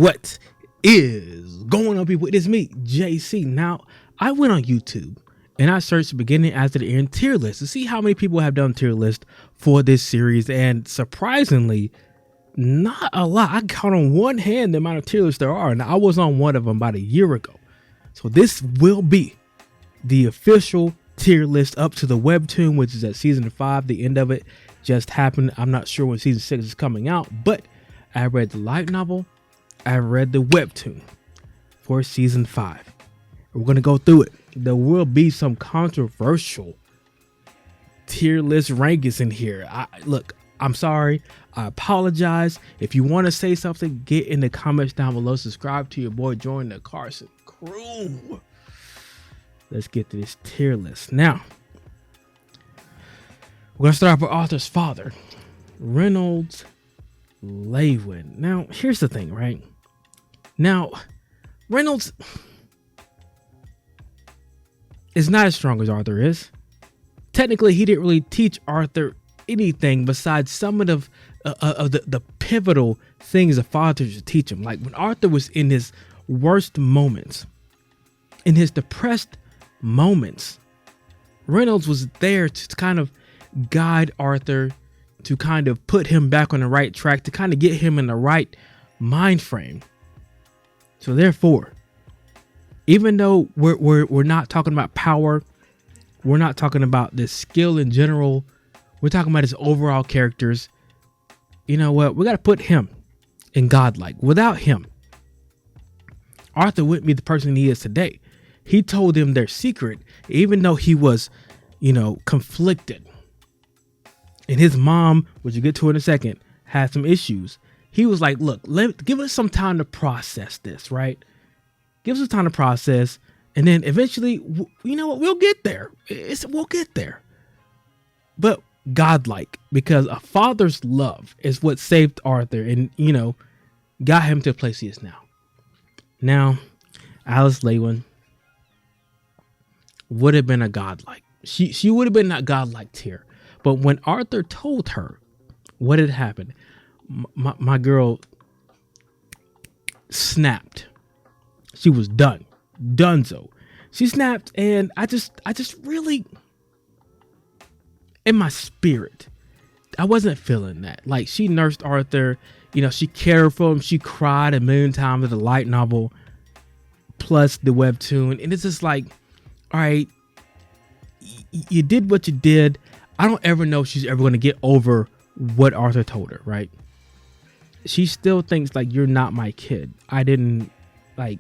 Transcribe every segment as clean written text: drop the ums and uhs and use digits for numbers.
What is going on, people? It is me, JC. Now, I went on YouTube and I searched the beginning after the end tier list to see how many people have done tier list for this series. And surprisingly, not a lot. I count on one hand the amount of tier lists there are. And I was on one of them about a year ago. So this will be the official tier list up to the webtoon, which is at season 5. The end of it just happened. I'm not sure when season 6 is coming out, but I read the light novel. I read the webtoon for season 5. We're going to go through it. There will be some controversial tier list rankings in here. Look, I'm sorry. I apologize. If you want to say something, get in the comments down below. Subscribe to your boy. Join the Carson crew. Let's get to this tier list. Now, we're going to start with Arthur's father, Reynolds Lewin. Now, here's the thing, right? Now, Reynolds is not as strong as Arthur is. Technically, he didn't really teach Arthur anything besides some of the pivotal things a father should teach him. Like when Arthur was in his worst moments, in his depressed moments, Reynolds was there to kind of guide Arthur, to kind of put him back on the right track, to kind of get him in the right mind frame. So therefore, even though we're not talking about power, we're not talking about the skill in general, we're talking about his overall characters. You know what? We got to put him in godlike. Without him, Arthur wouldn't be the person he is today. He told them their secret, even though he was, conflicted. And his mom, which we'll get to in a second, had some issues. He was like, look, give us some time to process this, right? Give us some time to process. And then eventually, you know what? We'll get there. We'll get there. But godlike, because a father's love is what saved Arthur and, got him to the place he is now. Now, Alice Lewin would have been a godlike. She would have been not godlike tier. But when Arthur told her what had happened, my girl snapped. She was done. Donezo. She snapped, and I just really, in my spirit, I wasn't feeling that. Like, she nursed Arthur, she cared for him. She cried a million times at the light novel, plus the webtoon. And it's just like, all right, you did what you did. I don't ever know if she's ever going to get over what Arthur told her, right? She still thinks like, you're not my kid. I didn't, like,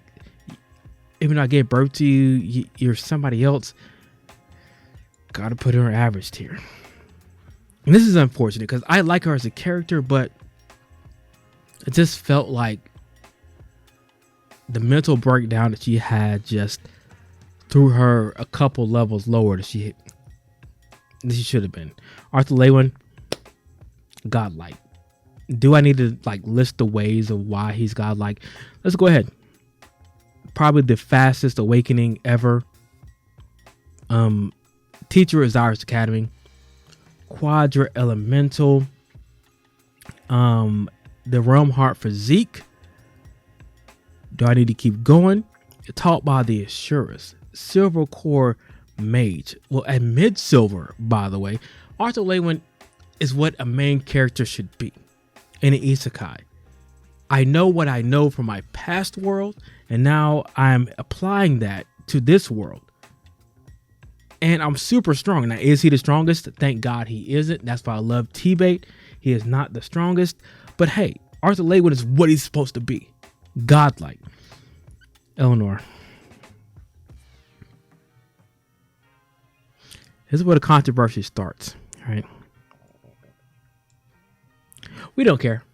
even though I gave birth to you, you're somebody else. Gotta put her in average tier. And this is unfortunate because I like her as a character, but it just felt like the mental breakdown that she had just threw her a couple levels lower than she should have been. Arthur Lewin, godlike. Do I need to list the ways of why he's godlike? Let's go ahead. Probably the fastest awakening ever. Teacher of Zyrus Academy. Quadra Elemental. The Realm Heart physique. Do I need to keep going? Taught by the Assurus. Silver Core Mage. Well, at mid-silver, by the way, Arthur Lewin is what a main character should be in an isekai. I know what I know from my past world, and now I'm applying that to this world. And I'm super strong. Now, is he the strongest? Thank God he isn't. That's why I love T-Bait. He is not the strongest. But hey, Arthur Lewin is what he's supposed to be. Godlike. Eleanor. This is where the controversy starts, right? We don't care.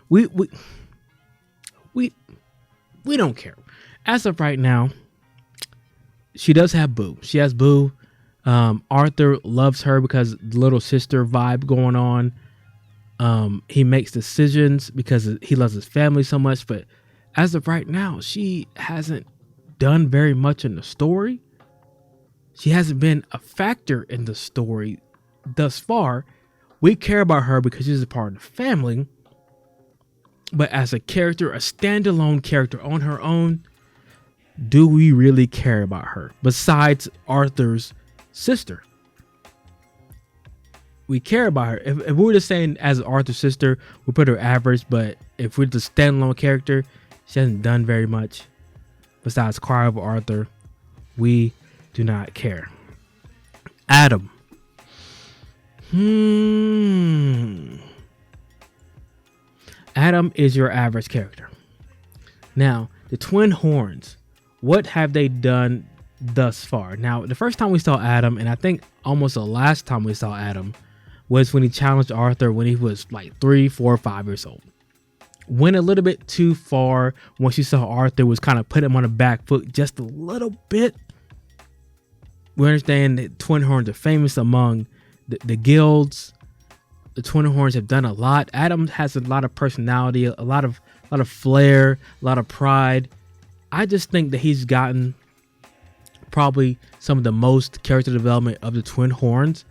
We don't care. As of right now, she does have Boo. She has Boo. Arthur loves her because the little sister vibe going on. He makes decisions because he loves his family so much. But as of right now, she hasn't done very much in the story. She hasn't been a factor in the story thus far. We care about her because she's a part of the family. But as a character, a standalone character on her own, do we really care about her? Besides Arthur's sister, we care about her. If we were just saying as Arthur's sister, we put her average. But if we're the standalone character, she hasn't done very much. Besides cry over Arthur, we do not care. Adam. Adam is your average character. Now, the twin horns. What have they done thus far? Now, the first time we saw Adam, and I think almost the last time we saw Adam, was when he challenged Arthur when he was like 3, 4, 5 years old. Went a little bit too far once you saw Arthur was kind of put him on the back foot just a little bit. We understand that twin horns are famous among the guilds. The twin horns have done a lot. Adam has a lot of personality, a lot of flair, a lot of pride. I just think that he's gotten probably some of the most character development of the twin horns.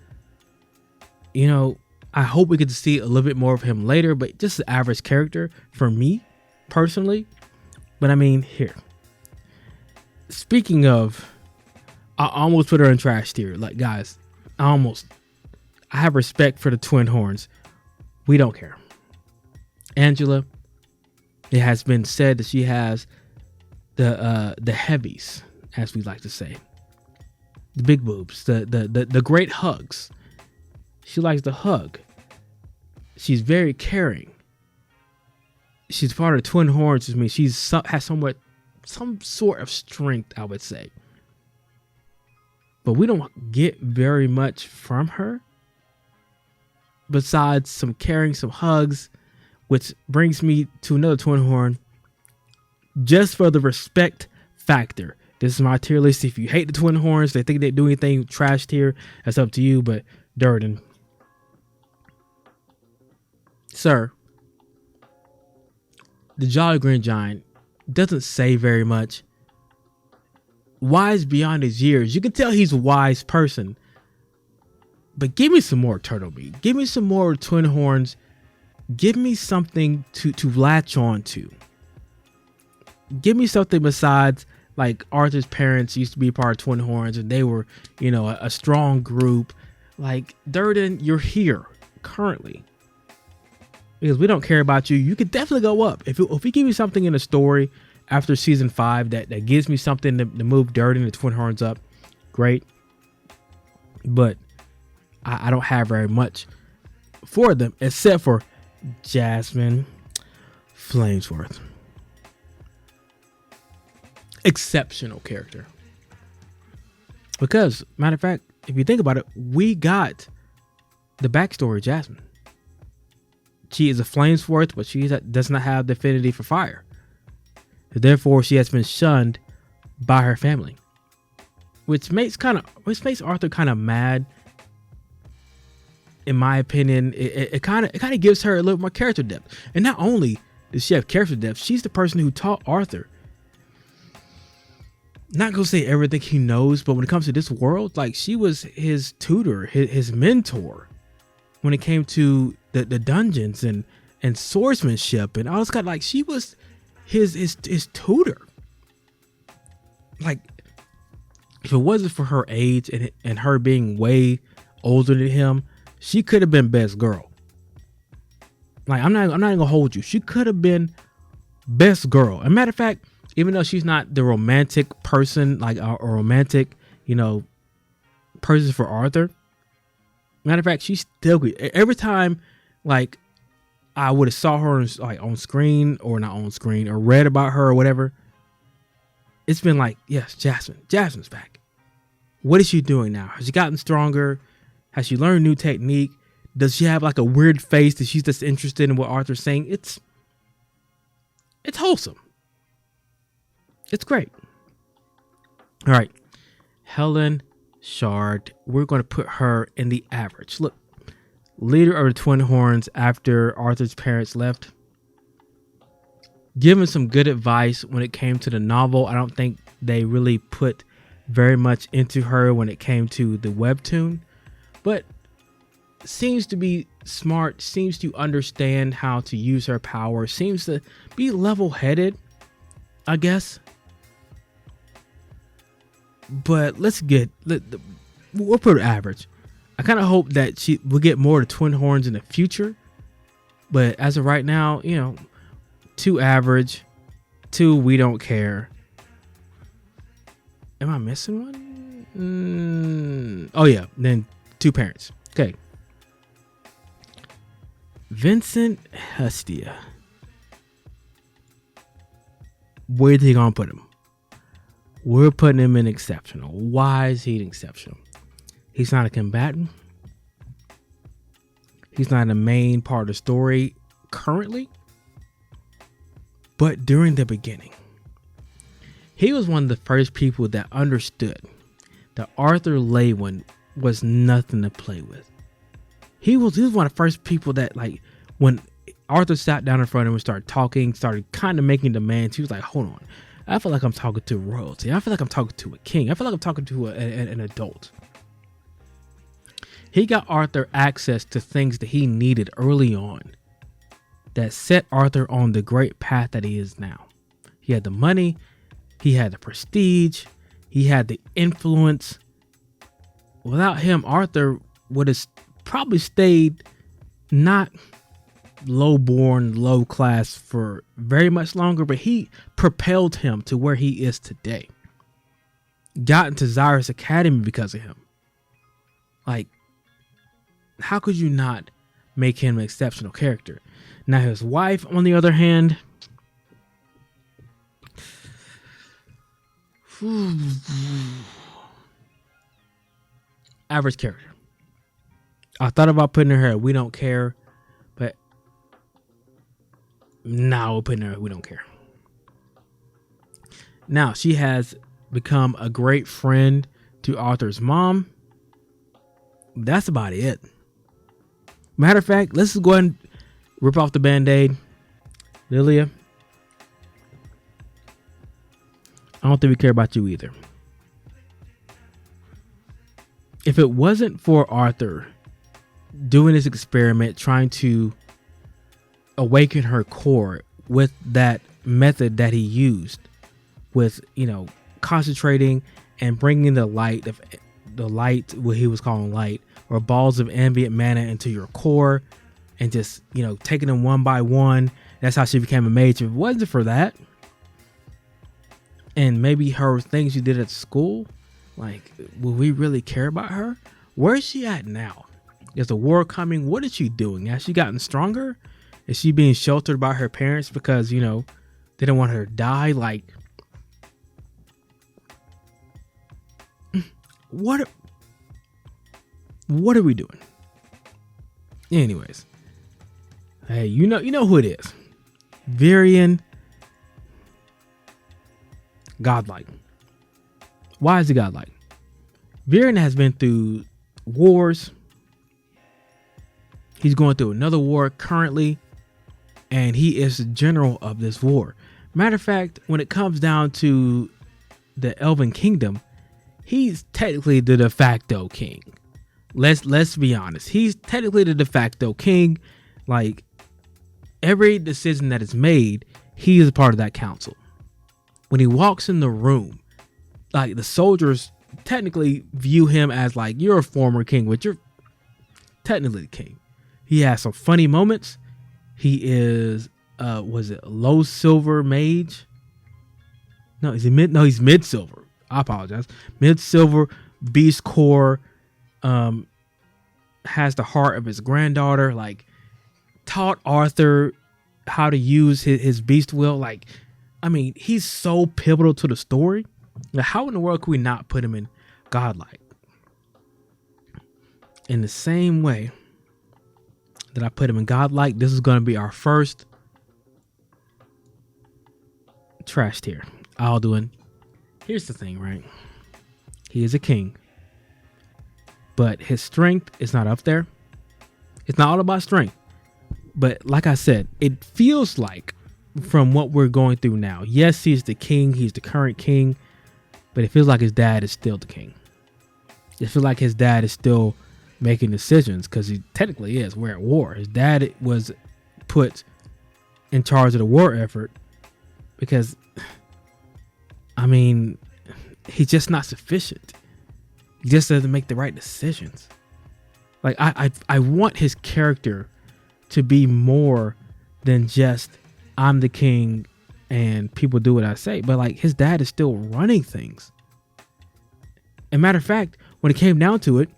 You know, I hope we get to see a little bit more of him later, but just an average character for me personally. But I mean, here, speaking of, I almost put her in trash tier. Like, guys, I have respect for the twin horns. We don't care. Angela, it has been said that she has the heavies, as we like to say, the big boobs, the great hugs. She likes to hug. She's very caring. She's part of the twin horns, which means has some sort of strength, I would say. But we don't get very much from her besides some caring, some hugs, which brings me to another twin horn. Just for the respect factor, this is my tier list. If you hate the twin horns, they think they do anything trash tier, that's up to you. But Durden, sir, the Jolly Green Giant doesn't say very much. Wise beyond his years. You can tell he's a wise person. But give me some more turtle meat. Give me some more twin horns. Give me something to latch on to. Give me something besides, like, Arthur's parents used to be part of twin horns and they were, you know, a strong group. Like, Durden, you're here currently because we don't care about you. You could definitely go up if we give you something in a story after season 5 that gives me something to move Durden and the twin horns up. Great. But I don't have very much for them except for Jasmine Flamesworth. Exceptional character. Because, matter of fact, if you think about it, we got the backstory of Jasmine. She is a Flamesworth, but she does not have the affinity for fire. Therefore, she has been shunned by her family, which makes Arthur kind of mad. In my opinion, it kind of gives her a little more character depth. And not only does she have character depth, she's the person who taught Arthur. Not gonna say everything he knows, but when it comes to this world, like, she was his tutor, his mentor, when it came to the dungeons and swordsmanship and all this kind. Like, she was his tutor. Like, if it wasn't for her age and her being way older than him, she could have been best girl. Like, I'm not even gonna hold you. She could have been best girl. As a matter of fact, even though she's not the romantic person, like a romantic, you know, person for Arthur. Matter of fact, she's still good. Every time, like, I would have saw her on screen or not on screen or read about her or whatever, it's been like, yes, Jasmine's back. What is she doing now? Has she gotten stronger? Has she learned new technique? Does she have like a weird face that she's just interested in what Arthur's saying? It's wholesome. It's great. All right. Helen Shard. We're going to put her in the average. Look, leader of the Twin Horns after Arthur's parents left. Given some good advice when it came to the novel. I don't think they really put very much into her when it came to the webtoon. But seems to be smart, seems to understand how to use her power, seems to be level-headed, I guess. But we'll put her average. I kind of hope that she will get more to Twin Horns in the future. But as of right now, 2 average, 2 we don't care. Am I missing one? Oh yeah, then 2 parents. Okay. Vincent Hestia. Where are they gonna put him? We're putting him in exceptional. Why is he exceptional? He's not a combatant. He's not a main part of the story currently. But during the beginning, he was one of the first people that understood that Arthur Lewin was nothing to play with. He was one of the first people that, like, when Arthur sat down in front of him and started talking, started kind of making demands, he was like, hold on. I feel like I'm talking to royalty. I feel like I'm talking to a king. I feel like I'm talking to an adult. He got Arthur access to things that he needed early on that set Arthur on the great path that he is now. He had the money. He had the prestige. He had the influence. Without him, Arthur would have probably stayed not low-born, low-class for very much longer, but he propelled him to where he is today. Got into Xyrus Academy because of him. Like, how could you not make him an exceptional character? Now, his wife, on the other hand, average character. I thought about putting her at We Don't Care, but now we're putting her at We Don't Care. Now, she has become a great friend to Arthur's mom. That's about it. Matter of fact, let's just go ahead and rip off the Band-Aid. Lilia, I don't think we care about you either. If it wasn't for Arthur doing this experiment, trying to awaken her core with that method that he used, with, concentrating and bringing the light, what he was calling light, or balls of ambient mana into your core, and just, taking them one by one. That's how she became a mage. If it wasn't for that, and maybe her things she did at school, like, will we really care about her? Where is she at now? Is the war coming? What is she doing? Has she gotten stronger? Is she being sheltered by her parents because, they don't want her to die? Like, what are we doing? Anyways, hey, you know who it is. Varian, godlike. Why is he godlike? Varian has been through wars. He's going through another war currently, and he is the general of this war. Matter of fact, when it comes down to the Elven Kingdom, he's technically the de facto king. Let's be honest. He's technically the de facto king. Like, every decision that is made, he is a part of that council. When he walks in the room, like, the soldiers technically view him as, like, you're a former king, but you're technically the king. He has some funny moments. He is was it low silver mage? No, he's mid silver. I apologize. Mid silver beast core, has the heart of his granddaughter, like, taught Arthur how to use his beast will. Like, I mean, he's so pivotal to the story. Now, how in the world could we not put him in godlike? In the same way that I put him in godlike, this is going to be our first trash tier. Alduin. Here's the thing, right? He is a king, but his strength is not up there. It's not all about strength. But like I said, it feels like, from what we're going through now, yes, he's the king, he's the current king, but it feels like his dad is still the king. It feels like his dad is still making decisions, because he technically is. We're at war. His dad was put in charge of the war effort because, I mean, he's just not sufficient. He just doesn't make the right decisions. Like, I want his character to be more than just I'm the king and people do what I say. But like, his dad is still running things. And matter of fact, when it came down to it,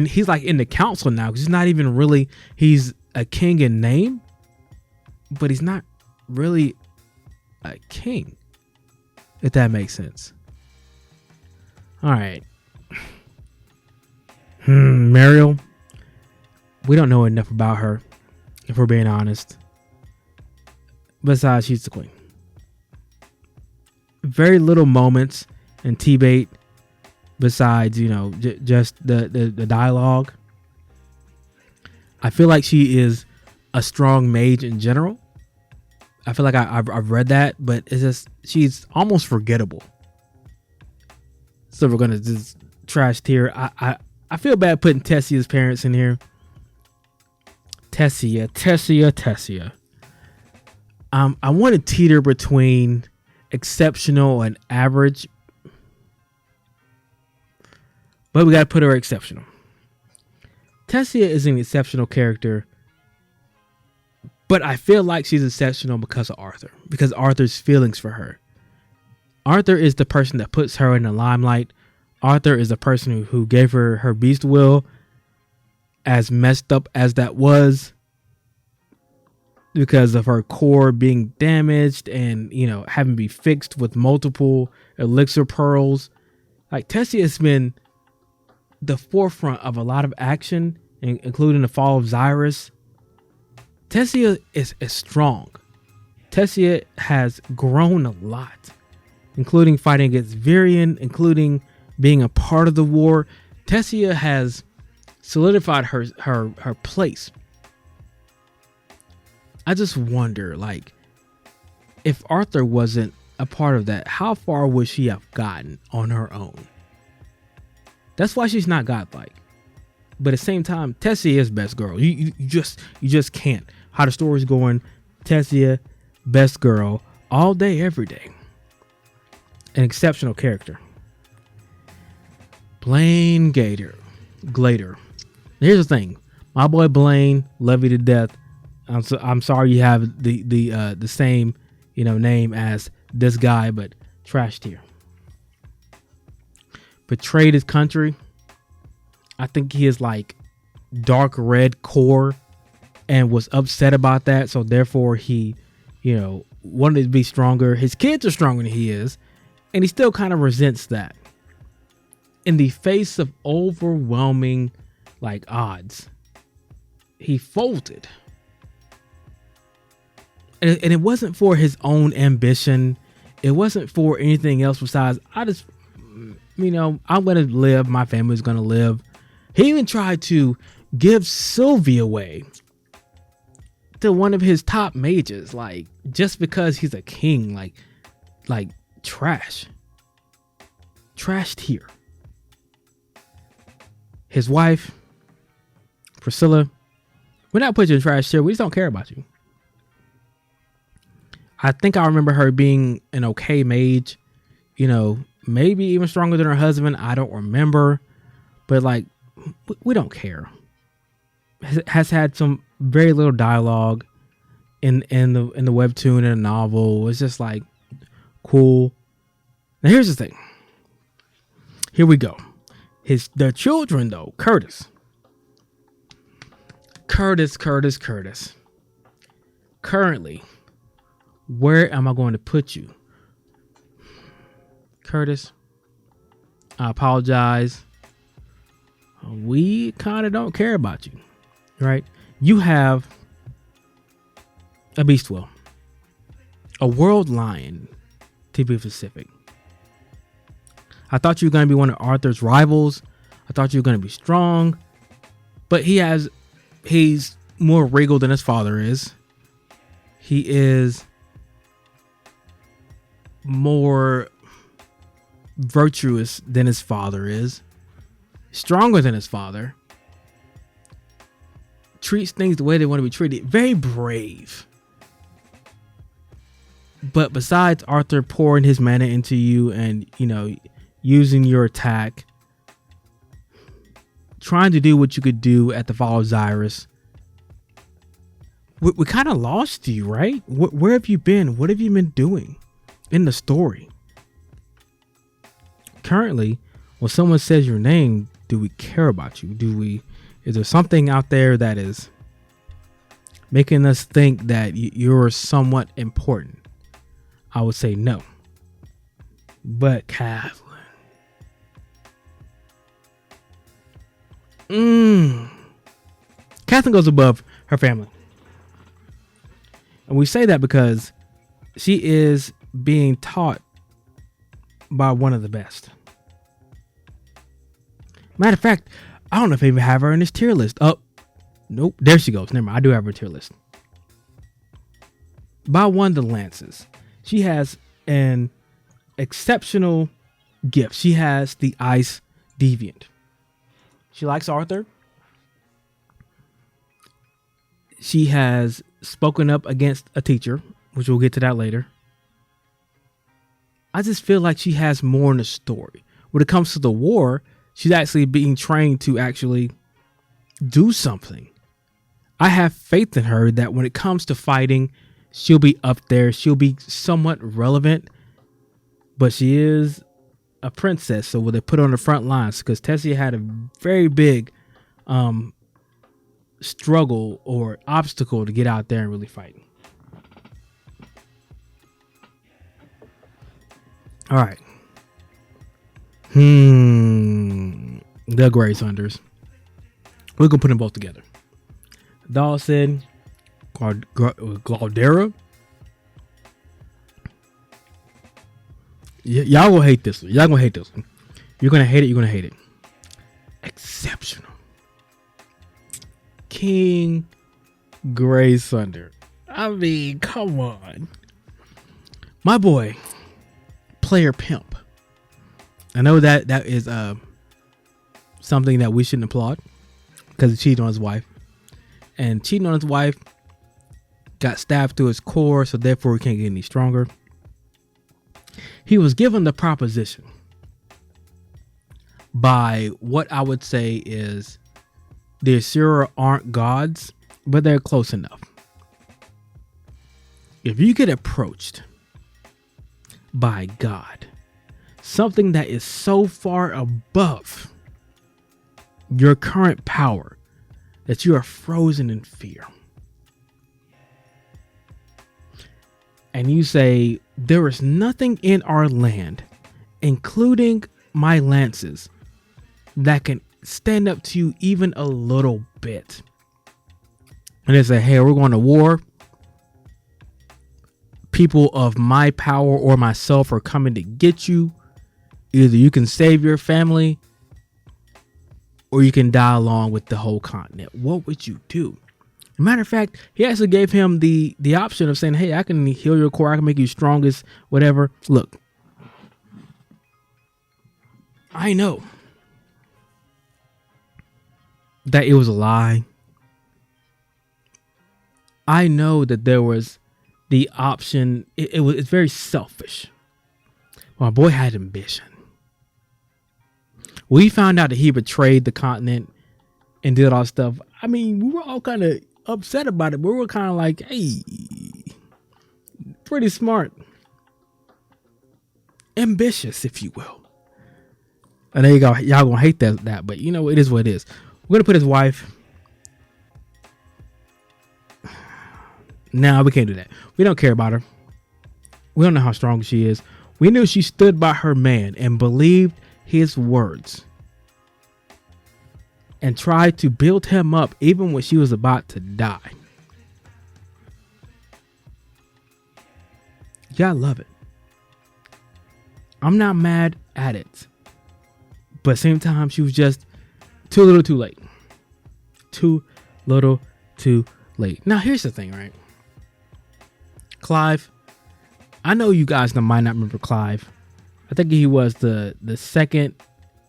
he's like in the council now, because he's not even really, he's a king in name, but he's not really a king, if that makes sense. All right. Mariel, we don't know enough about her, if we're being honest. Besides, she's the queen. Very little moments in T-Bait besides, just the dialogue. I feel like she is a strong mage in general. I feel like I've read that, but it's just, she's almost forgettable. So we're gonna just trash tier. I feel bad putting Tessia's parents in here. Tessia. I want to teeter between exceptional and average, but we got to put her exceptional. Tessia is an exceptional character, but I feel like she's exceptional because of Arthur, because Arthur's feelings for her. Arthur is the person that puts her in the limelight. Arthur is the person who gave her beast will, as messed up as that was, because of her core being damaged and, having to be fixed with multiple elixir pearls. Like, Tessia has been the forefront of a lot of action, including the fall of Xyrus. Tessia is strong. Tessia has grown a lot, including fighting against Virion, including being a part of the war. Tessia has solidified her place. I just wonder, like, if Arthur wasn't a part of that, how far would she have gotten on her own? That's why she's not godlike. But at the same time, Tessia is best girl. You just can't. How the story's going, Tessia, best girl, all day, every day. An exceptional character. Blaine Glader. Here's the thing. My boy Blaine, love you to death. I'm sorry you have the same name as this guy, but trash tier. Betrayed his country. I think he is like dark red core and was upset about that, so therefore he wanted to be stronger. His kids are stronger than he is, and he still kind of resents that. In the face of overwhelming odds, he folded. And it wasn't for his own ambition. It wasn't for anything else besides, I'm going to live. My family's going to live. He even tried to give Sylvie away to one of his top mages, just because he's a king, like trash. Trashed here. His wife, Priscilla, we're not putting you in trash here. We just don't care about you. I think I remember her being an okay mage, maybe even stronger than her husband. I don't remember, but we don't care. Has had some very little dialogue in the webtoon and the novel. It's just cool. Now here's the thing. Here we go. Their children though, Curtis. Currently, where am I going to put you? Curtis, I apologize. We kind of don't care about you, right? You have a beast will, a world lion, to be specific. I thought you were going to be one of Arthur's rivals. I thought you were going to be strong, but he's more regal than his father is. He is more virtuous than his father is, stronger than his father, treats things the way they want to be treated. Very brave. But besides Arthur pouring his mana into you and, using your attack, trying to do what you could do at the Fall of Xyris, we kind of lost you, right? Where have you been? What have you been doing in the story? Currently, when someone says your name, do we care about you? Is there something out there that is making us think that you're somewhat important? I would say no. But Kathleen. Kathleen goes above her family. And we say that because she is being taught by one of the best. Matter of fact, I don't know if I even have her in this tier list. Oh, nope. There she goes. Never mind. I do have her tier list. By one of the Lances. She has an exceptional gift. She has the Ice Deviant. She likes Arthur. She has spoken up against a teacher, which we'll get to that later. I just feel like she has more in the story. When it comes to the war, she's actually being trained to actually do something. I have faith in her that when it comes to fighting, she'll be up there. She'll be somewhat relevant, but she is a princess. So will they put her on the front lines? Because Tessia had a very big struggle or obstacle to get out there and really fight. All right. The Grey Sunders. We're going to put them both together. Dawson, Glaudera. Y'all gonna hate this one. Y'all gonna hate this one. You're gonna hate it. You're gonna hate it. Exceptional. King Grey Sunder. I mean, come on. My boy, Player Pimp. I know that is something that we shouldn't applaud because he cheated on his wife. And cheating on his wife got stabbed to his core, so therefore he can't get any stronger. He was given the proposition by what I would say is the Asura aren't gods, but they're close enough. If you get approached by God, something that is so far above your current power that you are frozen in fear, and you say, there is nothing in our land, including my lances, that can stand up to you even a little bit. And they say, hey, we're going to war. People of my power or myself are coming to get you. Either you can save your family or you can die along with the whole continent. What would you do? Matter of fact, he actually gave him the option of saying, hey, I can heal your core. I can make you strongest, whatever. Look, I know that it was a lie. I know that there was the option. It's very selfish. My boy had ambition. We found out that he betrayed the continent and did all stuff. I mean, we were all kind of upset about it, but we were kind of like, hey, pretty smart, ambitious, if you will. And there you go. Y'all gonna hate that, but you know, it is what it is. We're gonna put his wife. Nah, we can't do that. We don't care about her. We don't know how strong she is. We knew she stood by her man and believed his words and tried to build him up even when she was about to die. Yeah, I love it. I'm not mad at it. But at the same time, she was just too little too late. Too little too late. Now, here's the thing, right? Clive. I know you guys might not remember Clive. I think he was the second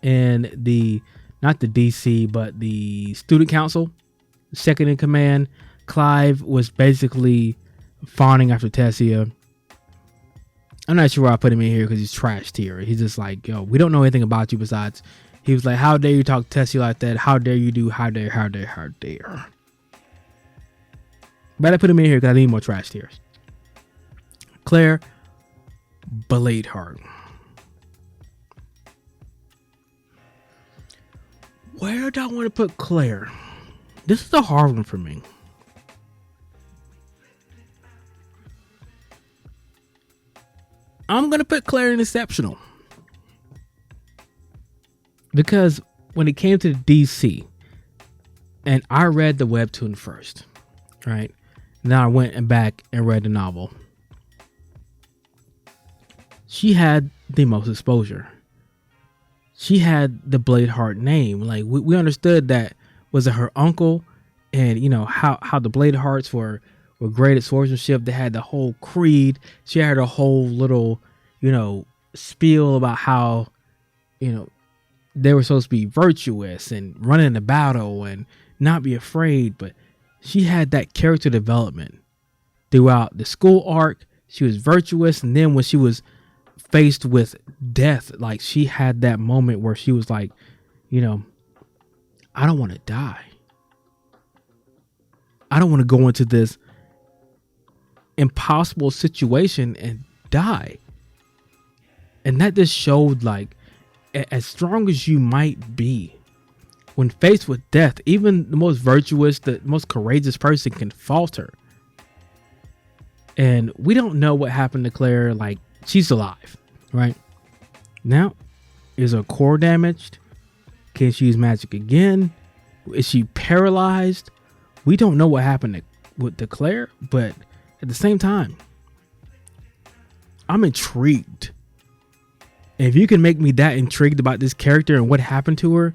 in the, not the DC, but the student council second in command. Clive was basically fawning after Tessia. I'm not sure why I put him in here because he's trash tier. He's just like, yo, we don't know anything about you besides. He was like, how dare you talk to Tessia like that? How dare you do? How dare? But I put him in here because I need more trash tiers. Claire Bladeheart. Where do I want to put Claire? This is a hard one for me. I'm going to put Claire in exceptional. Because when it came to DC, and I read the webtoon first, right? Then I went back and read the novel. She had the most exposure. She had the Bladeheart name. Like we understood that was it her uncle, and you know how the Bladehearts were great at swordsmanship. They had the whole creed. She had a whole little, you know, spiel about how, you know, they were supposed to be virtuous and running the battle and not be afraid. But she had that character development throughout the school arc. She was virtuous, and then when she was faced with death, like she had that moment where she was like, you know, I don't want to die. I don't want to go into this impossible situation and die. And that just showed like, as strong as you might be, when faced with death, even the most virtuous, the most courageous person can falter. And we don't know what happened to Claire. Like, she's alive, right? Now, is her core damaged? Can she use magic again? Is she paralyzed? We don't know what happened with Claire, but at the same time, I'm intrigued. If you can make me that intrigued about this character and what happened to her,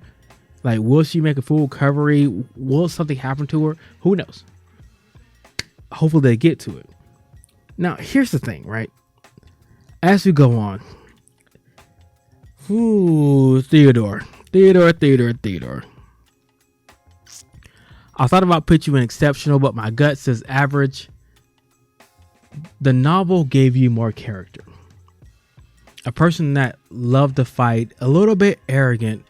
like, will she make a full recovery? Will something happen to her? Who knows? Hopefully they get to it. Now, here's the thing, right? As we go on, Theodore. I thought about putting you in exceptional, but my gut says average. The novel gave you more character. A person that loved to fight, a little bit arrogant,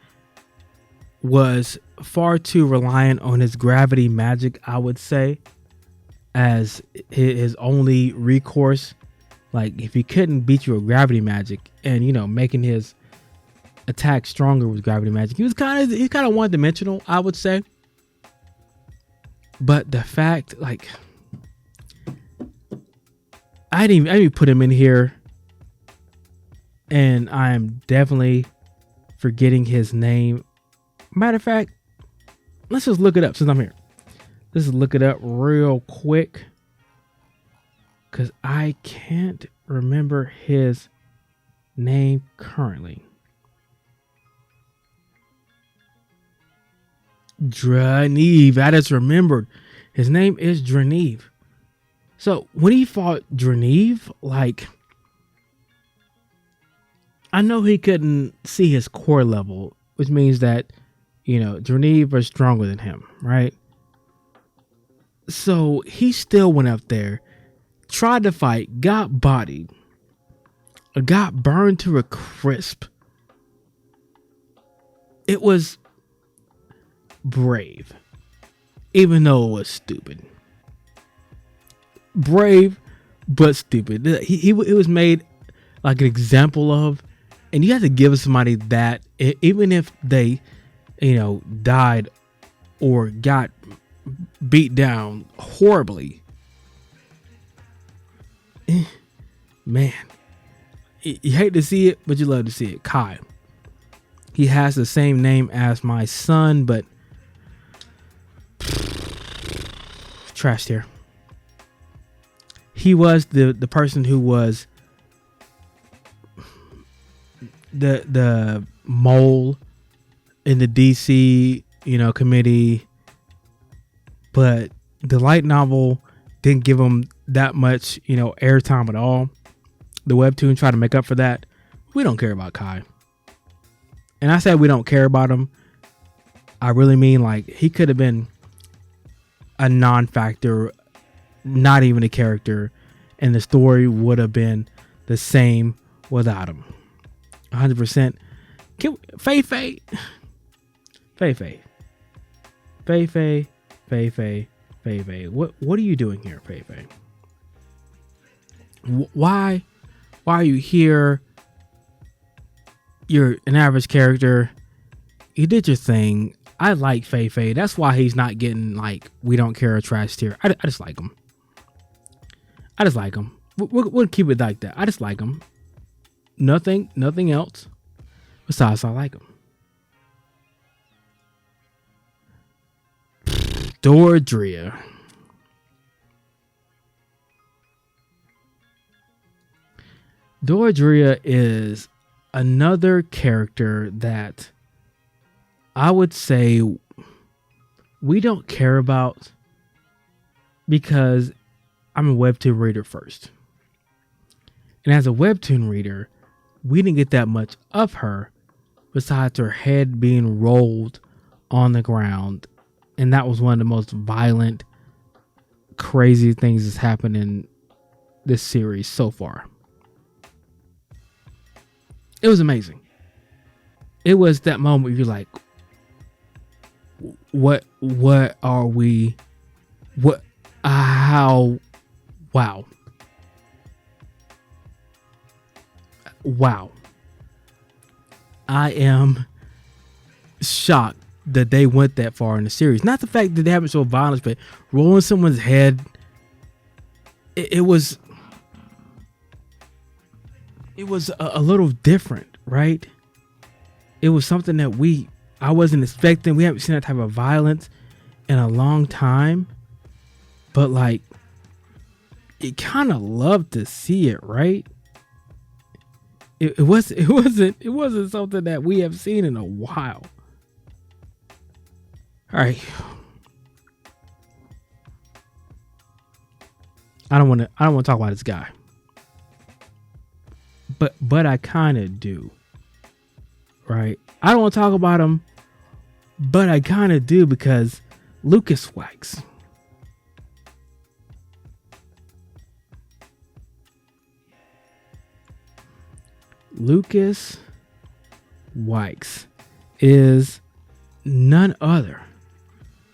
was far too reliant on his gravity magic, I would say, as his only recourse. Like, if he couldn't beat you with gravity magic and, you know, making his attack stronger with gravity magic, he's kind of one-dimensional, I would say. But the fact, like, I didn't even put him in here, and I'm definitely forgetting his name. Matter of fact, let's just look it up since I'm here. Let's look it up real quick, because I can't remember his name currently. Draneve. I just remembered. His name is Draneve. So when he fought Draneve, like, I know he couldn't see his core level, which means that, you know, Draneve was stronger than him, right? So he still went up there, tried to fight, got bodied, got burned to a crisp. It was brave, even though it was stupid. Brave, but stupid. It was made like an example of, and you have to give somebody that, even if they, you know, died or got beat down horribly. Man, you hate to see it, but you love to see it. Kai. He has the same name as my son, but trashed here. He was the person who was the mole in the DC, you know, committee, but the light novel didn't give him that much, you know, airtime at all. The webtoon tried to make up for that. We don't care about Kai. And I said we don't care about him. I really mean, like, he could have been a non-factor, not even a character, and the story would have been the same without him. 100%. Fei Fei. Fei Fei. Fei Fei. Fei Fei. Fei Fei. What are you doing here, Fei Fei? Why are you here? You're an average character. You did your thing. I like Fei Fei. That's why he's not getting like we don't care or trash tier. I just like him. I just like him. We'll keep it like that. I just like him. Nothing else. Besides, I like him. Dordrea. Dordrea is another character that I would say we don't care about because I'm a webtoon reader first. And as a webtoon reader, we didn't get that much of her besides her head being rolled on the ground. And that was one of the most violent, crazy things that's happened in this series so far. It was amazing. It was that moment where you're like, what are we, how, wow. I am shocked that they went that far in the series. Not the fact that they haven't shown violence, but rolling someone's head. It was a little different, right? It was something that I wasn't expecting. We haven't seen that type of violence in a long time, but like, you kind of love to see it, right? It wasn't something that we have seen in a while. All right. I don't want to talk about this guy. But I kind of do. Right? I don't want to talk about him, but I kind of do because Lucas Wax. Lucas Wax is none other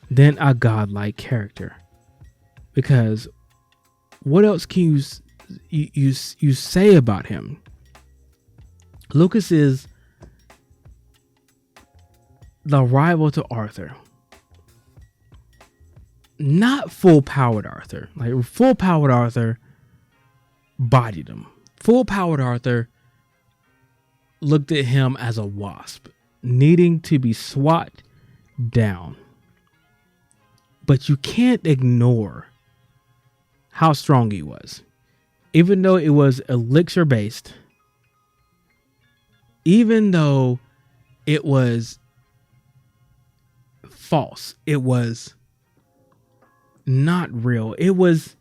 than a godlike character. Because what else can you say about him? Lucas is the rival to Arthur. Not full-powered Arthur. Like, full-powered Arthur bodied him. Full-powered Arthur looked at him as a wasp, needing to be swatted down. But you can't ignore how strong he was. Even though it was elixir based, even though it was false, it was not real, it was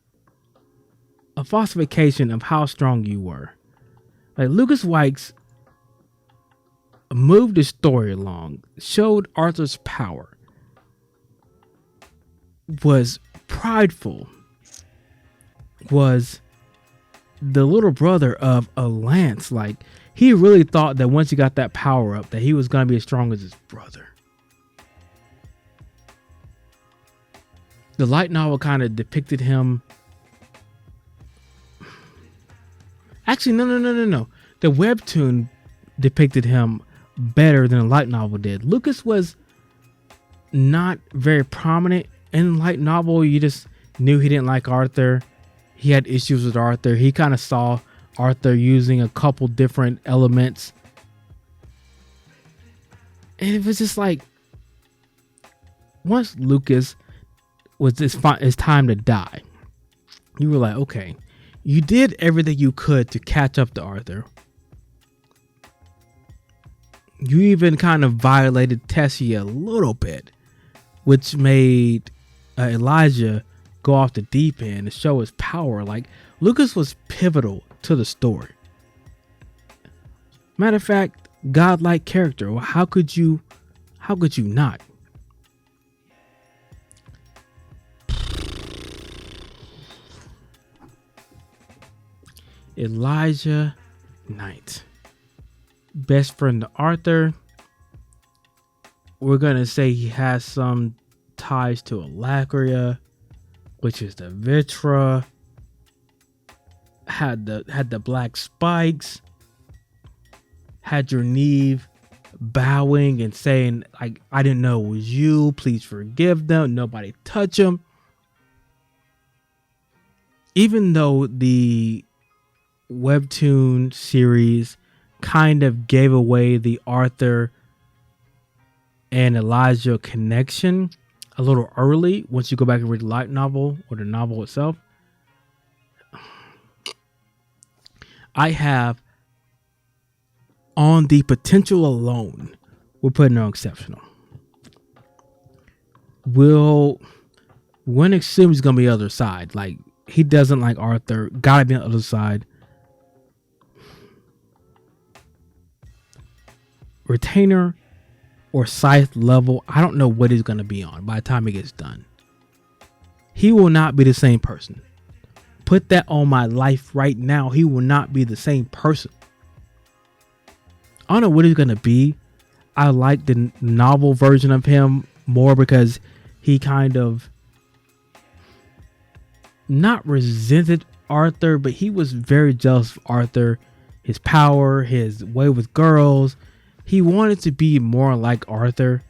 a falsification of how strong you were. Like, Lucas Wax moved the story along, showed Arthur's power, was prideful, was the little brother of a lance. Like, he really thought that once he got that power up, that he was going to be as strong as his brother. The light novel kind of depicted him. Actually, no. The webtoon depicted him better than the light novel did. Lucas was not very prominent in the light novel. You just knew he didn't like Arthur. He had issues with Arthur. He kind of saw Arthur using a couple different elements. And it was just like, once Lucas was it's time to die, you were like, okay, you did everything you could to catch up to Arthur. You even kind of violated Tessia a little bit, which made Elijah go off the deep end to show his power. Like, Lucas was pivotal to the story. Matter of fact, godlike character. Well, how could you not? Elijah Knight. Best friend to Arthur. We're gonna say he has some ties to Alacria, which is the Vitra. Had the black spikes. Had Nynaeve bowing and saying, like, I didn't know it was you. Please forgive them. Nobody touch them. Even though the webtoon series kind of gave away the Arthur and Elijah connection a little early, once you go back and read the light novel or the novel itself, I have, on the potential alone, we're putting her on exceptional. When assume he's gonna be the other side. Like, he doesn't like Arthur, gotta be on the other side. Retainer or scythe level, I don't know what he's gonna be on by the time he gets done. He will not be the same person. Put that on my life right now. He will not be the same person. I don't know what he's gonna be. I like the novel version of him more because he kind of not resented Arthur, but he was very jealous of Arthur, his power, his way with girls. He wanted to be more like Arthur.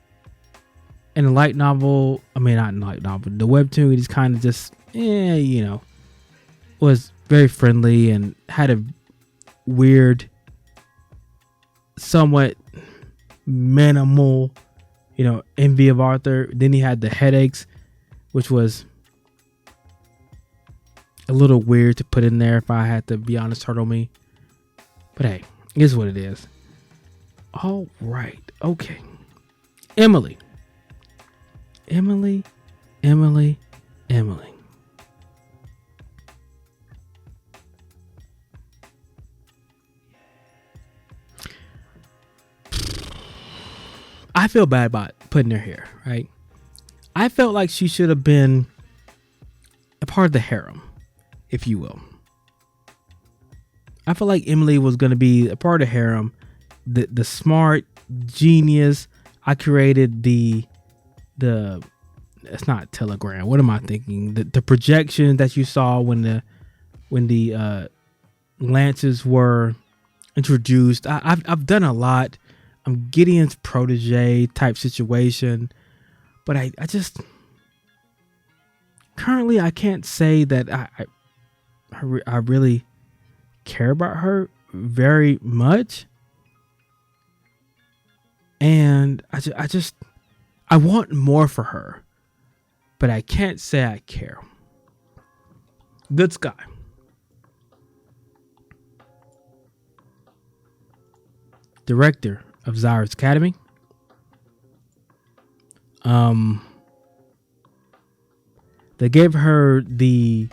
In the light novel, I mean, not light novel, the webtoon, he's kind of just, was very friendly and had a weird, somewhat minimal, envy of Arthur. Then he had the headaches, which was a little weird to put in there, if I had to be honest, hurt on me. But hey, it is what it is. All right. Okay. Emily. I feel bad about putting her here, right? I felt like she should have been a part of the harem, if you will. I felt like Emily was going to be a part of the harem, the smart genius. I created the it's not telegram. What am I thinking? The projection that you saw when the lances were introduced. I've done a lot. I'm Gideon's protege type situation, but I just currently I can't say that I really care about her very much, and I want more for her, but I can't say I care. Good Sky. Director of Zyra's Academy. They gave her the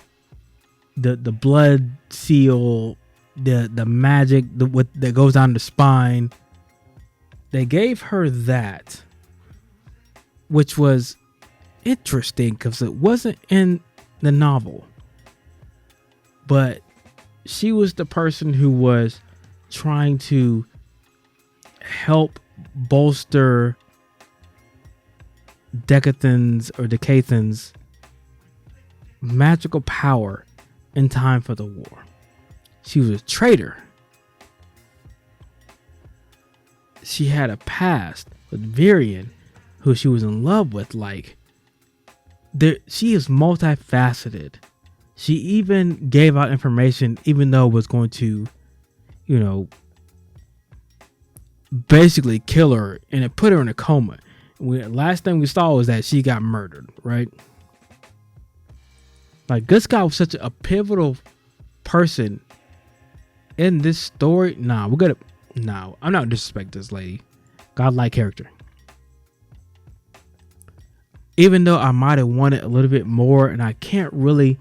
blood seal, the magic, what that goes down the spine. They gave her that, which was interesting because it wasn't in the novel, but she was the person who was trying to help bolster Decathan's magical power in time for the war. She was a traitor. She had a past with Virion, who she was in love with. She is multifaceted. She even gave out information, even though it was going to, basically kill her, and it put her in a coma. Last thing we saw was that she got murdered, right? Like, Good Sky was such a pivotal person in this story. I'm not disrespecting this lady. Godlike character. Even though I might have wanted a little bit more, and I can't really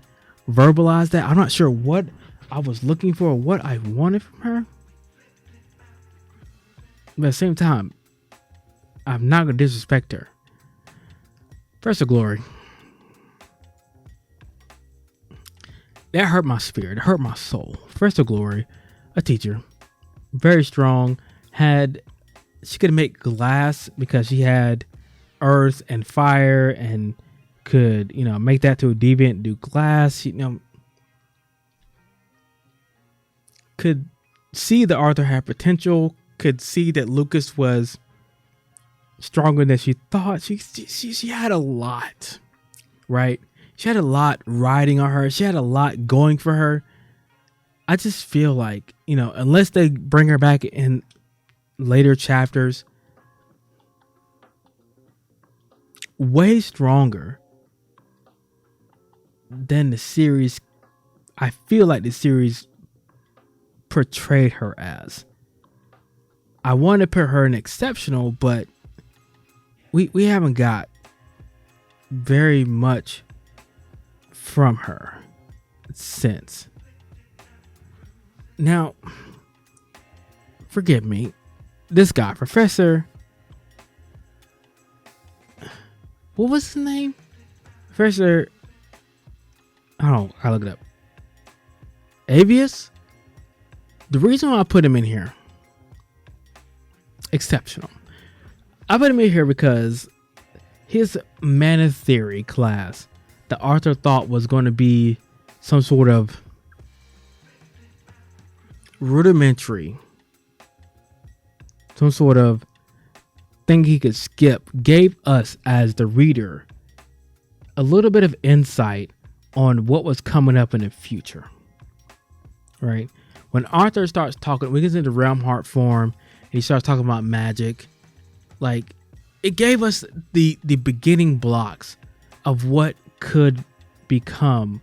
verbalize that. I'm not sure what I was looking for, or what I wanted from her. But at the same time, I'm not going to disrespect her. First of Glory. that hurt my spirit. It hurt my soul. Professor Glory, a teacher, very strong, she could make glass because she had earth and fire and could, make that to a deviant, do glass. She, could see that Arthur had potential, could see that Lucas was stronger than she thought. She had a lot, right? She had a lot riding on her. She had a lot going for her. I just feel like, unless they bring her back in later chapters, way stronger than the series. I feel like the series portrayed her as. I want to put her in exceptional, but we haven't got very much from her since. Now, forgive me, this guy, Professor, what was his name? Professor, I look it up. Avius? The reason why I put him in here, exceptional. I put him in here because his mana theory class that Arthur thought was going to be some sort of rudimentary, some sort of thing he could skip, gave us as the reader a little bit of insight on what was coming up in the future. Right? When Arthur starts talking, we get into realm heart form, and he starts talking about magic. Like, it gave us the beginning blocks of what could become,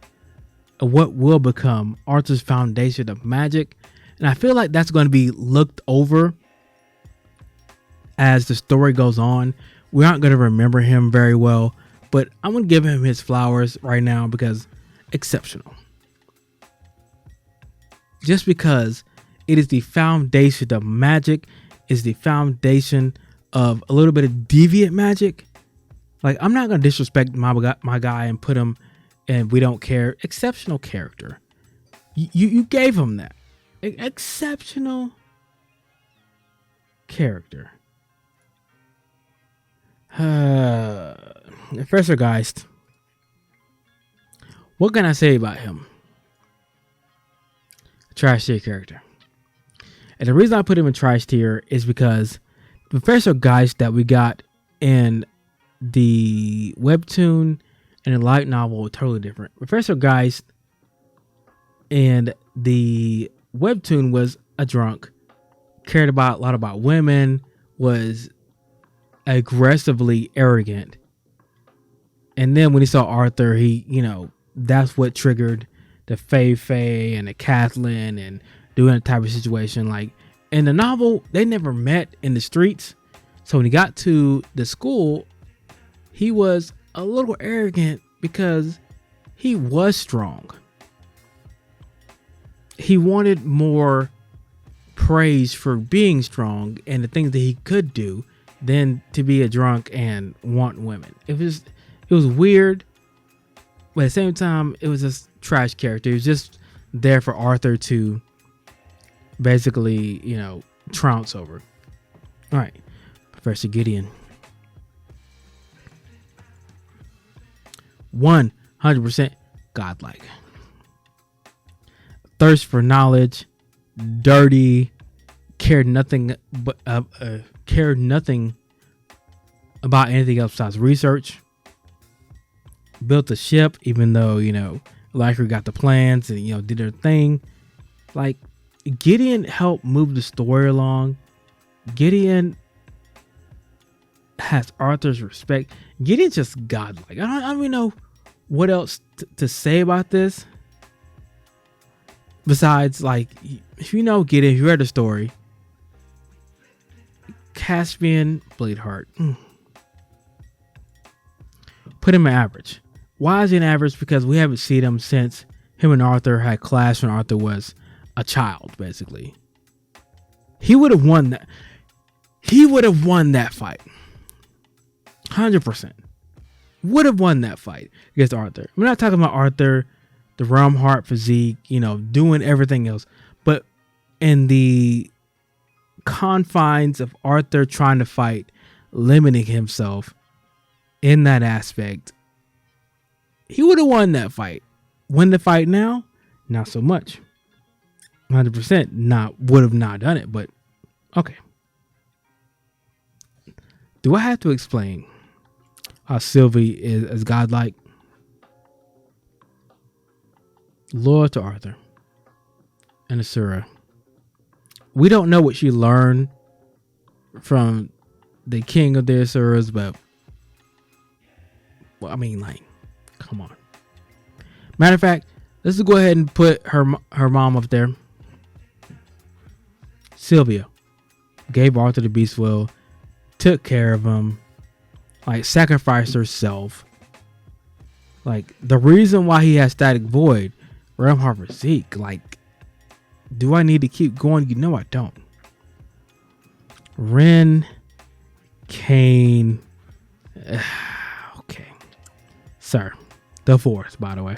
or what will become Arthur's foundation of magic. And I feel like that's going to be looked over as the story goes on. We aren't going to remember him very well, but I'm going to give him his flowers right now because exceptional. Just because it is the foundation of magic, is the foundation of a little bit of deviant magic. Like, I'm not going to disrespect my guy and put him and we don't care. Exceptional character. You gave him that. Exceptional character. Professor Geist. What can I say about him? Trash tier character. And the reason I put him in trash tier is because Professor Geist that we got in the webtoon and the light novel are totally different. Professor Geist in the webtoon was a drunk, cared about a lot about women, was aggressively arrogant. And then when he saw Arthur, he, that's what triggered the Fei and the Kathleen and doing that type of situation. Like, in the novel, they never met in the streets. So when he got to the school, he was a little arrogant because he was strong. He wanted more praise for being strong and the things that he could do than to be a drunk and want women. It was weird, but at the same time, it was just trash character. He was just there for Arthur to basically, trounce over. All right, Professor Gideon. 100% godlike. Thirst for knowledge, dirty, cared nothing about anything else besides research. Built a ship, even though, Lycra got the plans and, did her thing. Like, Gideon helped move the story along. Gideon has Arthur's respect. Gideon's just godlike. I don't even know what else to say about this. Besides, like, if you know Gideon, if you read the story, Caspian Bladeheart. Put him at average. Why is he an average? Because we haven't seen him since him and Arthur had clashed when Arthur was a child, basically. He would have won that. He would have won that fight. 100%. Would have won that fight against Arthur. We're not talking about Arthur, the realm heart physique, doing everything else. But in the confines of Arthur trying to fight, limiting himself in that aspect, he would have won that fight. Win the fight now, not so much. 100% would have not done it, but okay. Do I have to explain how Sylvie is as godlike? Loyal to Arthur and Asura. We don't know what she learned from the king of the Asuras, but come on. Matter of fact, let's just go ahead and put her mom up there. Sylvia gave Arthur the beast will, took care of him, sacrificed herself. The reason why he has static void, realm heart physique, do I need to keep going? I don't. Ren, Cain, okay, sir, the fourth, by the way.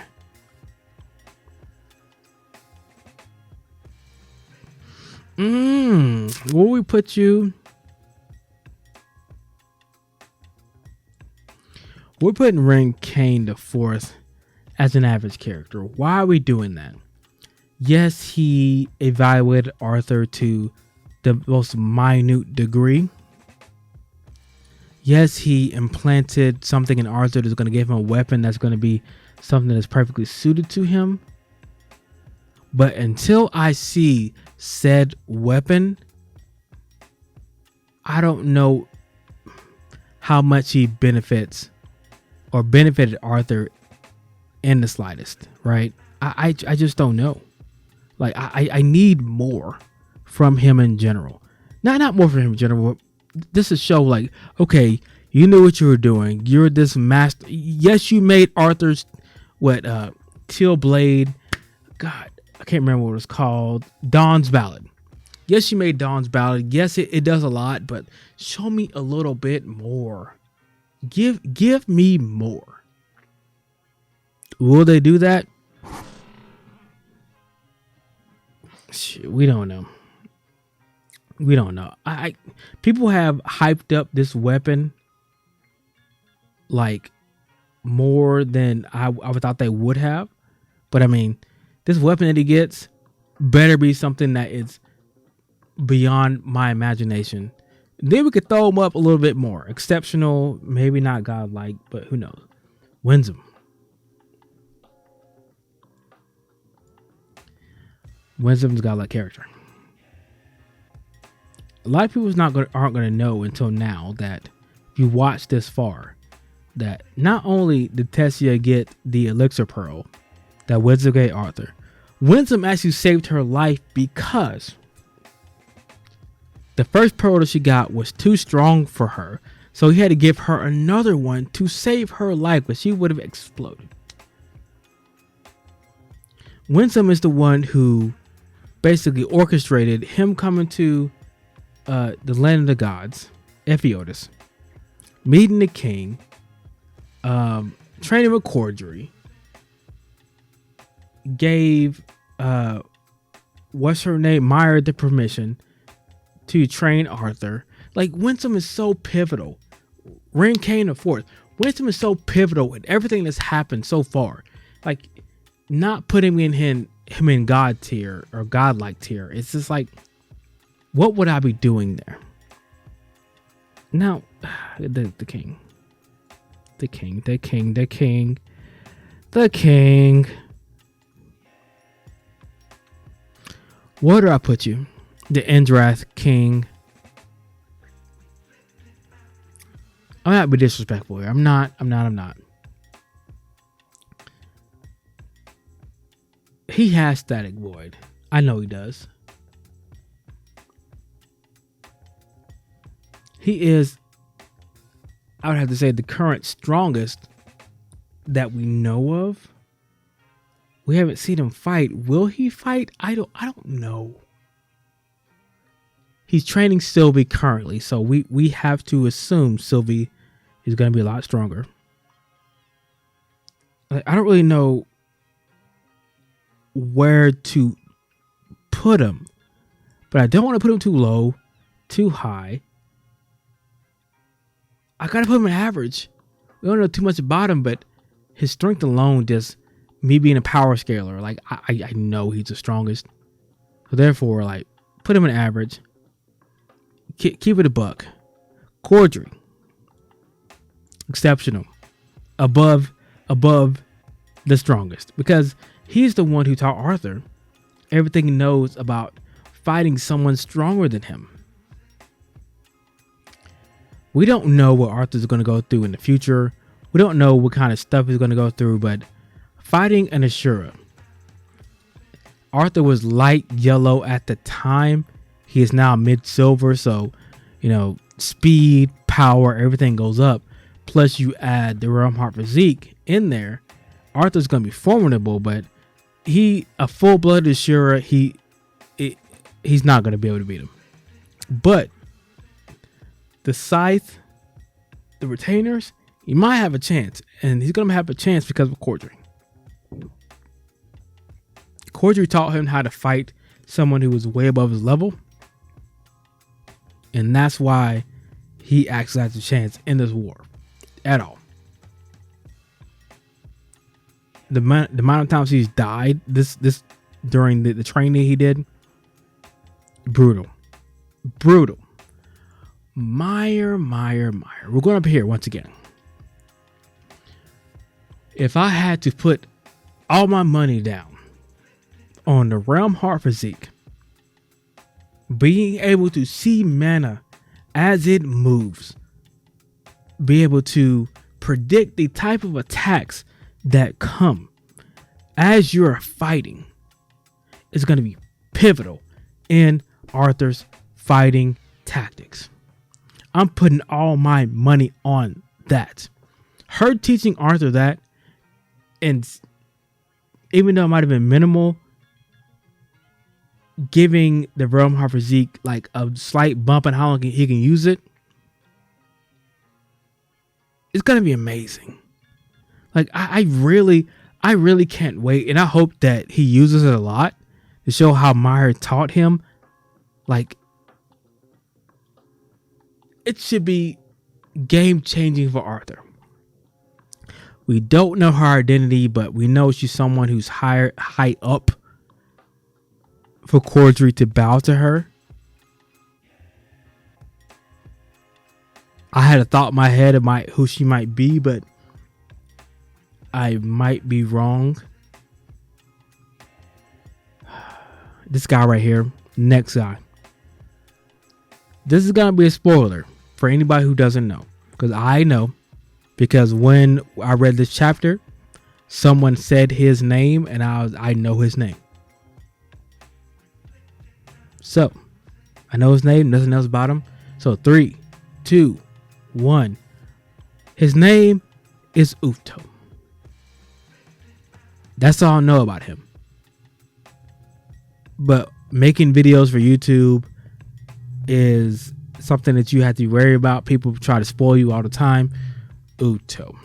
Will we put you? We're putting Ren Cain the fourth as an average character. Why are we doing that? Yes, he evaluated Arthur to the most minute degree. Yes, he implanted something in Arthur that's going to give him a weapon that's going to be something that's perfectly suited to him. But until I see said weapon, I don't know how much he benefited Arthur in the slightest, right? I just don't know. I need more from him in general. Not more from him in general. This is show okay, you knew what you were doing. You're this master. Yes, you made Arthur's Teal Blade. God, I can't remember what it was called. Dawn's Ballad. Yes, you made Dawn's Ballad. Yes, it does a lot, but show me a little bit more. Give me more. Will they do that? We don't know. People have hyped up this weapon more than I thought they would have. But this weapon that he gets better be something that is beyond my imagination. Then we could throw him up a little bit more. Exceptional, maybe not godlike, but who knows? Winsome. Winsome's godlike character. A lot of people aren't going to know until now that if you watch this far, that not only did Tessia get the elixir pearl that Winsome gave Arthur, Winsome actually saved her life because the first pearl that she got was too strong for her. So he had to give her another one to save her life, but she would have exploded. Winsome is the one who basically orchestrated him coming to the land of the gods, Ephiodus, meeting the king, training with Corddry, gave what's her name, Myra, the permission to train Arthur. Winsome is so pivotal. Ren Cain the fourth. Winsome is so pivotal in everything that's happened so far. Not putting him in God tier or godlike tier. It's just what would I be doing there? Now, the king. Where do I put you? The Endrath king. I'm not be disrespectful here. I'm not. He has static void. I know he does. He is, I would have to say, the current strongest that we know of. We haven't seen him fight. Will he fight? I don't know. He's training Sylvie currently, so we have to assume Sylvie is going to be a lot stronger. I don't really know where to put him, but I don't want to put him too low, too high. I gotta put him in average. We don't know too much about him, but his strength alone, just me being a power scaler, like I know he's the strongest. So therefore, like, put him in average. Keep it a buck. Corddry, exceptional, above the strongest, because he's the one who taught Arthur everything he knows about fighting someone stronger than him. We don't know what Arthur's going to go through in the future. We don't know what kind of stuff he's going to go through, but fighting an Ashura. Arthur was light yellow at the time. He is now mid silver, so speed, power, everything goes up. Plus you add the Realm Heart Physique in there. Arthur's going to be formidable, but a full-blooded Ashura, he's not going to be able to beat him. But the Scythe, the Retainers, he might have a chance, and he's going to have a chance because of Corddry. Corddry taught him how to fight someone who was way above his level, and that's why he actually has a chance in this war at all. The amount of times he's died this during the training he did, brutal. Meyer. We're going up here once again. If I had to put all my money down on the Realm Heart Physique, being able to see mana as it moves, be able to predict the type of attacks that come as you're fighting, is going to be pivotal in Arthur's fighting tactics. I'm putting all my money on that. Her teaching Arthur that, and even though it might have been minimal, giving the Realm Heart Physique like a slight bump in how long he can use it, it's going to be amazing. Like, I really can't wait. And I hope that he uses it a lot to show how Meyer taught him. Like, it should be game changing for Arthur. We don't know her identity, but we know she's someone who's high up for Corddry to bow to her. I had a thought in my head of who she might be, but I might be wrong. This guy right here, next guy. This is gonna be a spoiler for anybody who doesn't know, because I know, because when I read this chapter, someone said his name, and I know his name. So I know his name, nothing else about him. So 3, 2, 1. His name is Ufto. That's all I know about him. But making videos for YouTube is something that you have to worry about. People try to spoil you all the time. Ufto's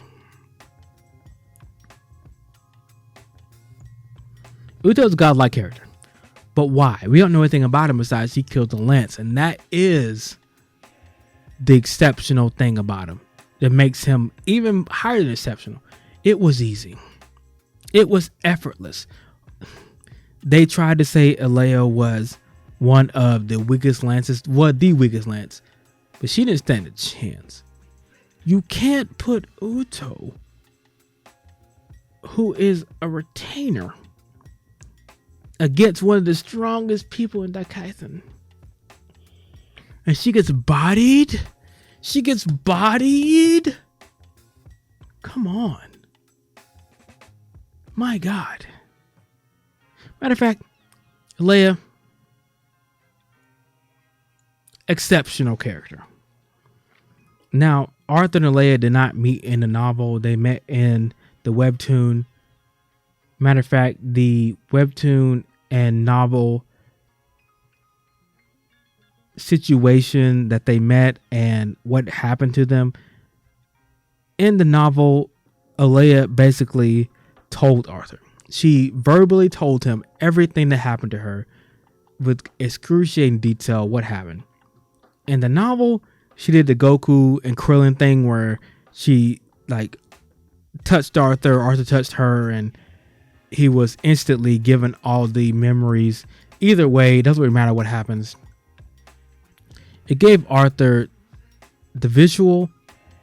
a godlike character. But why? We don't know anything about him besides he killed the Lance. And that is the exceptional thing about him that makes him even higher than exceptional. It was easy. It was effortless. They tried to say Alea was one of the weakest lances, the weakest lance, but she didn't stand a chance. You can't put Ufto, who is a retainer, against one of the strongest people in Daikaiden. And she gets bodied. Come on. My God. Matter of fact, Alea, exceptional character. Now, Arthur and Alea did not meet in the novel. They met in the webtoon. Matter of fact, the webtoon and novel situation that they met and what happened to them. In the novel, Alea basically told Arthur, She verbally told him everything that happened to her with excruciating detail what happened. In the novel, she did the Goku and Krillin thing where she like touched Arthur touched her, and he was instantly given all the memories. Either way, it doesn't really matter what happens. It gave Arthur the visual.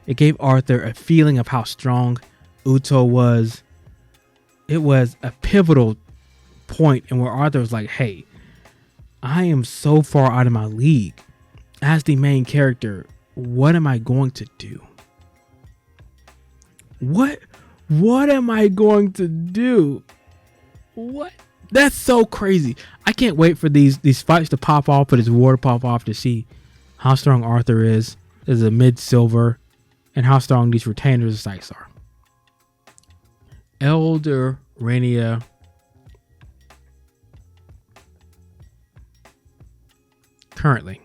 It gave Arthur a feeling of how strong Uto was. It was a pivotal point in where Arthur was like, hey, I am so far out of my league. As the main character, what am I going to do? What am I going to do? What? That's so crazy. I can't wait for these fights to pop off, for this war to pop off, to see how strong Arthur is as a mid-silver and how strong these retainers of Sykes are. Elder Rania. Currently.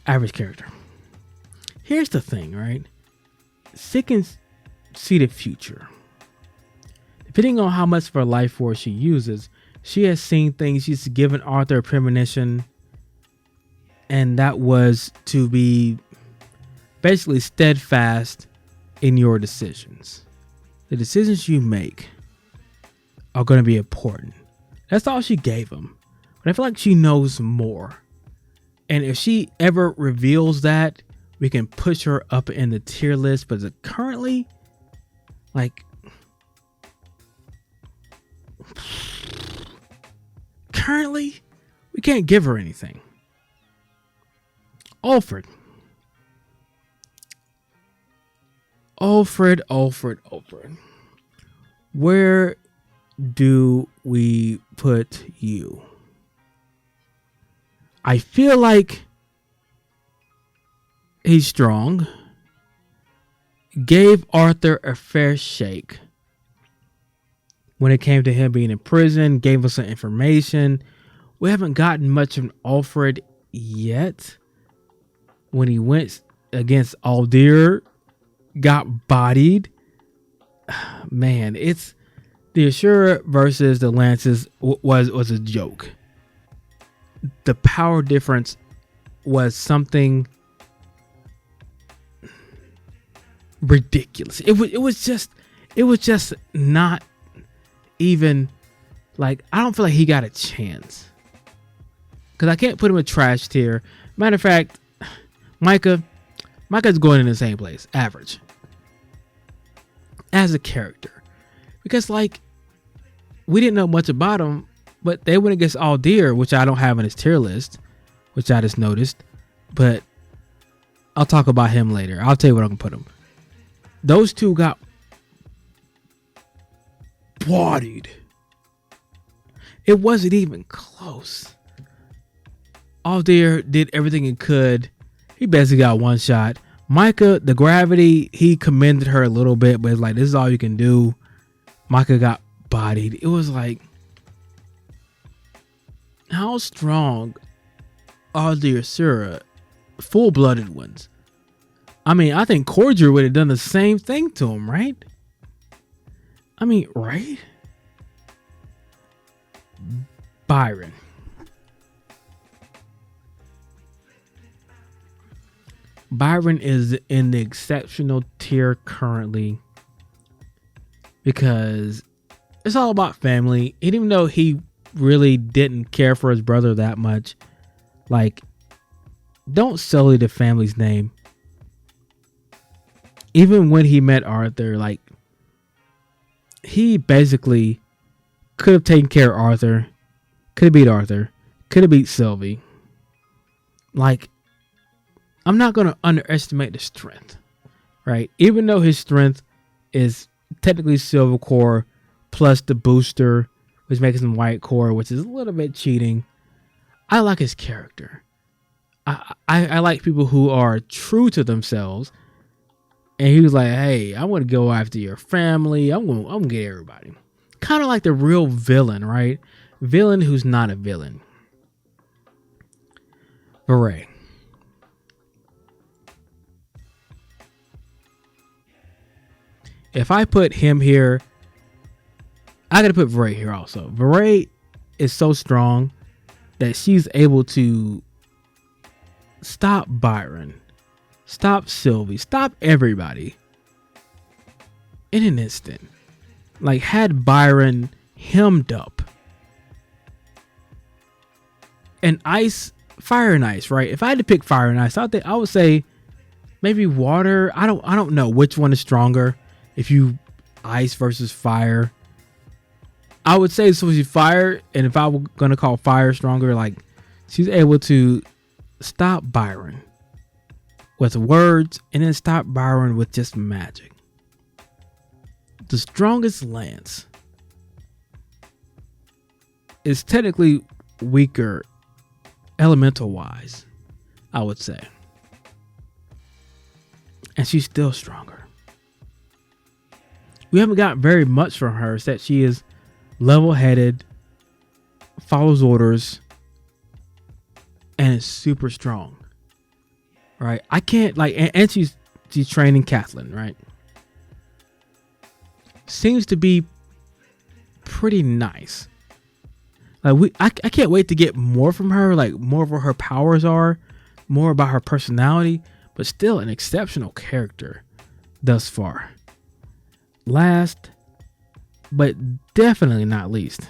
Average character. Here's the thing, right? She can see the future. Depending on how much of her life force she uses, she has seen things. She's given Arthur a premonition, and that was to be basically steadfast in your decisions. The decisions you make are going to be important. That's all she gave him. But I feel like she knows more. And if she ever reveals that, we can push her up in the tier list. But currently, like, we can't give her anything. Alfred. Where do we put you? I feel like he's strong. Gave Arthur a fair shake when it came to him being in prison. Gave us some information. We haven't gotten much of Alfred yet. When he went against Aldir, got bodied. Man, it's the Ashura versus the Lances was a joke. The power difference was something ridiculous. It was just not even like, I don't feel like he got a chance. Because I can't put him in trash tier. Matter of fact, Micah's going in the same place, average. As a character. Because like, we didn't know much about him, but they went against Aldir, which I don't have on his tier list, which I just noticed. But I'll talk about him later. I'll tell you what I'm going to put him. Those two got bodied. It wasn't even close. Aldir did everything he could. He basically got one shot. Micah, the gravity, he commended her a little bit, but it's like, this is all you can do. Micah got bodied. It was like, how strong are the Asura full-blooded ones? I mean, I think Cordier would have done the same thing to him, right? I mean, right? Byron. Byron is in the exceptional tier currently because it's all about family. And even though he really didn't care for his brother that much, like, don't sully the family's name. Even when he met Arthur, like, he basically could have taken care of Arthur, could have beat Arthur, could have beat Sylvie. Like, I'm not going to underestimate the strength, right? Even though his strength is technically silver core plus the booster, which makes him white core, which is a little bit cheating. I like his character. I like people who are true to themselves. And he was like, hey, I want to go after your family. I'm going to get everybody. Kind of like the real villain, right? Villain who's not a villain. Beret. if I put him here, I gotta put Veray here also. Veray is so strong that she's able to stop Byron, stop Sylvie, stop everybody in an instant. Like, had Byron hemmed up. And ice, fire and ice, right? If I had to pick fire and ice, I would say maybe water. I don't know which one is stronger. If you ice versus fire, I would say it's supposed to be fire. And if I were gonna call fire stronger, like, she's able to stop Byron with words and then stop Byron with just magic. The strongest lance is technically weaker elemental wise, I would say. And she's still stronger. We haven't got very much from her, except she is level-headed, follows orders, and is super strong. Right? I can't like, and she's training Catelyn, right? Seems to be pretty nice. Like, I can't wait to get more from her, like more of what her powers are, more about her personality, but still an exceptional character thus far. Last, but definitely not least,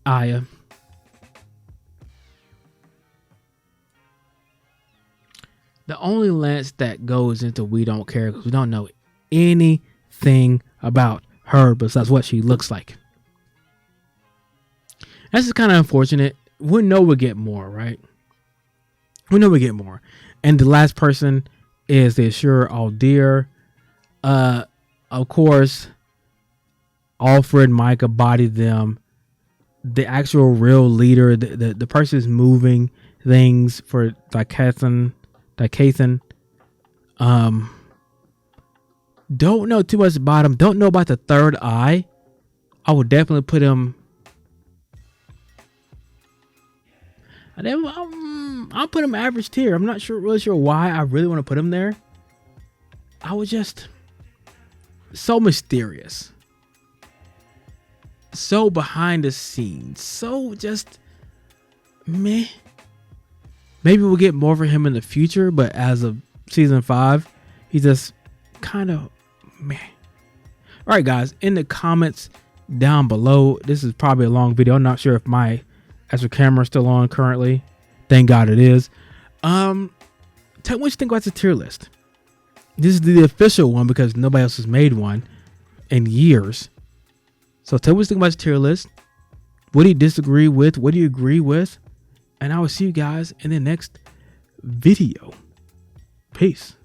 Arya. The only lance that goes into we don't care because we don't know anything about her besides what she looks like. That's just kind of unfortunate. We know we'll get more, right? We know we get more. And the last person is the Ashur Aldir. Of course, Alfred, Micah bodied them. The actual real leader, the person is moving things for Dicathan. Don't know too much about him. Don't know about the third eye. I would definitely put him. I'll put him average tier. I'm not really sure why I really want to put him there. I was just so mysterious, so behind the scenes, so just meh. Maybe we'll get more for him in the future, but as of season 5, he's just kind of meh. All right, guys, in the comments down below, this is probably a long video. I'm not sure if my actual camera is still on currently. Thank God it is. Tell me what you think about the tier list. This is the official one because nobody else has made one in years. So tell me what you think about the tier list. What do you disagree with? What do you agree with? And I will see you guys in the next video. Peace.